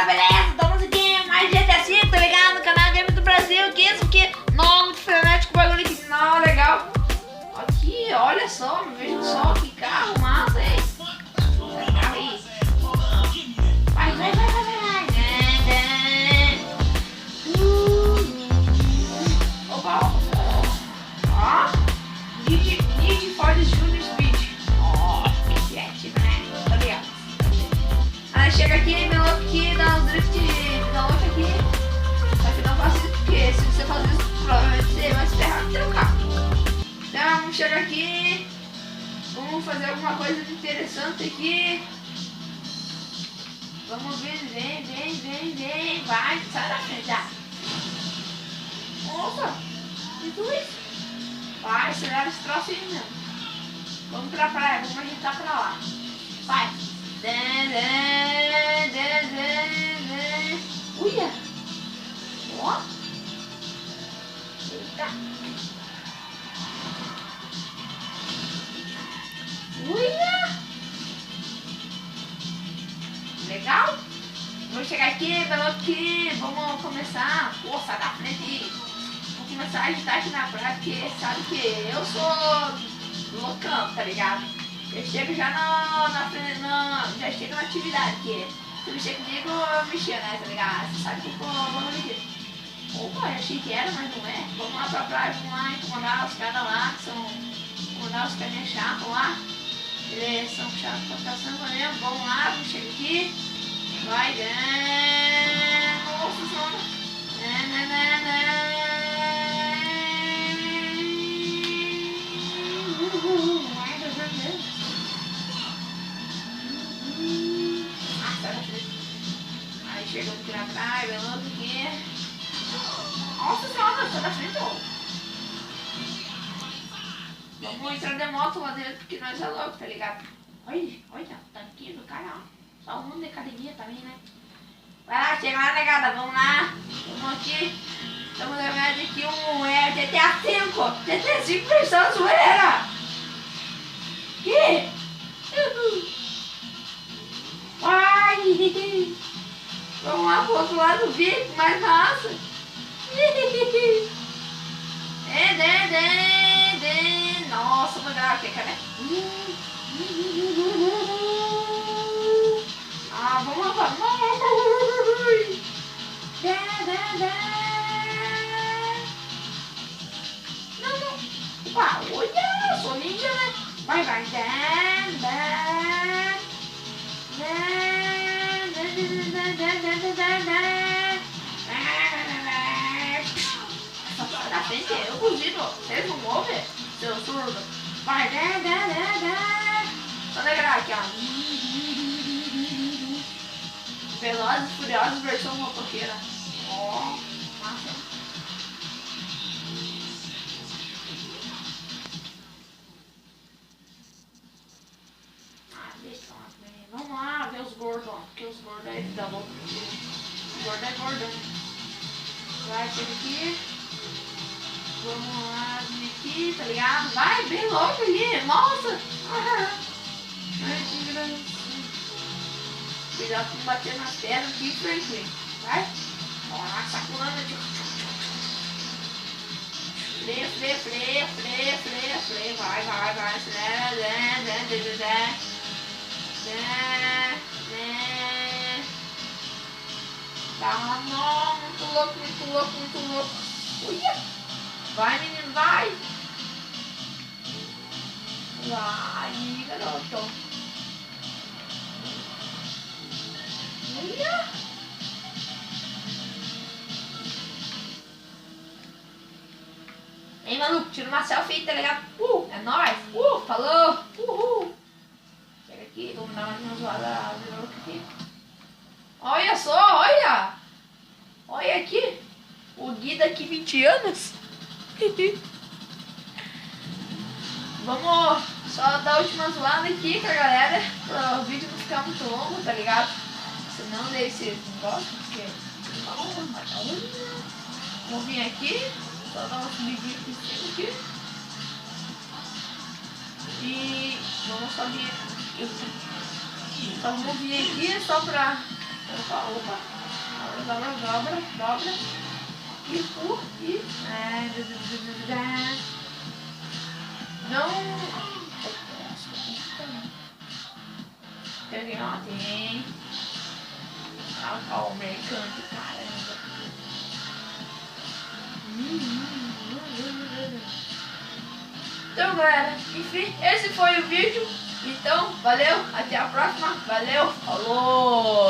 galera, beleza? Estamos aqui mais GTA V, tá ligado? No canal Game do Brasil, que isso aqui, não, muito frenético, bagulho aqui, não, legal. Aqui, olha só, veja só, que carro massa, hein? Esse carro aí. Vai. Opa, ó, Need for Junior Speed. Ó, que criativo, né? Tá ligado? Aí chega aqui, meu louco aqui, dá um drift na outra aqui. Só que não faça isso, porque se você fazer isso, provavelmente você vai se ferrar com o seu carro. Então vamos chegar aqui. Vamos fazer alguma coisa de interessante aqui. Vamos ver, vem. Vai, sai da frente já. Opa, e tudo isso? Vai, acelera esse troço aí mesmo. Vamos pra praia, vamos agitar pra lá. Vai. Uia! Ó! Eita! Uia! Legal? Vamos chegar aqui, vamos começar. Pô, sai da frente aí. Vamos começar a agitar aqui na praia, porque sabe que eu sou loucão, tá ligado? Eu chego já na frente, já chego na atividade, que se mexer comigo, eu mexer, né, tá ligado? Você sabe que vamos ali. Opa, eu achei que era, mas não é. Vamos lá pra praia, vamos lá incomodar os caras lá, que são, incomodar os carinhas chatos lá. Eles são chatos pra caçamba mesmo. Vamos lá, vamos chegar aqui. Vai, nossa senhora. Aí chegamos aqui na praia, beleza aqui. Nossa senhora, sai da frente, ó. Vamos entrar de moto lá dentro, porque nós é louco, tá ligado? Olha, o tanquinho do cara, ó. Só o mundo de academia também, né? Vai lá, chega lá, negada, vamos lá. Vamos aqui. Estamos levando aqui um GTA V. GTA V versão zoeira. Que? Vai. Vamos lá pro outro lado do VIP, mais massa. Nossa, vou dar aqui, cadê? Vamos lá, vamos. Não. Opa, olha, sou ninja, né? Vai. Sai da frente, eu buzido. Vocês não ouvem, seu surdo? Vai, só negar aqui, ó. Velozes e Furiosos versão motoqueira. Ó, massa. Deixa lá, vamos lá ver os gordos, ó. Porque os gordos aí dá louco. O gordo é gordão. Vai, chega aqui. Vamos lá, vir aqui, tá ligado? Vai, bem louco ali. Nossa! Ai, que grande. Cuidado com bater nas pernas aqui, Franklin. Vai. Vamos lá, saculando aqui. Freia. Vai. Acelera. Tá, muito louco. Uia. Vai, menino, vai. Vai, garoto. Uia. Ei, maluco, tira uma selfie aí, tá ligado? É nóis. Falou. Uhul. Chega aqui, vamos dar uma zoada de louco aqui. Olha só, olha. Olha aqui. O Gui daqui 20 anos. Vamos só dar a última zoada aqui com a galera, para o vídeo não ficar muito longo, tá ligado? Senão daí vocês não gostam, porque... Vamos vir aqui, só dar um subidinho aqui em cima aqui. E vamos só vir aqui. Então vamos vir aqui só pra Opa. Dobra. E. Não. Tem. O mercante, caramba. Então, galera, enfim, esse foi o vídeo. Então, valeu, até a próxima. Valeu, falou!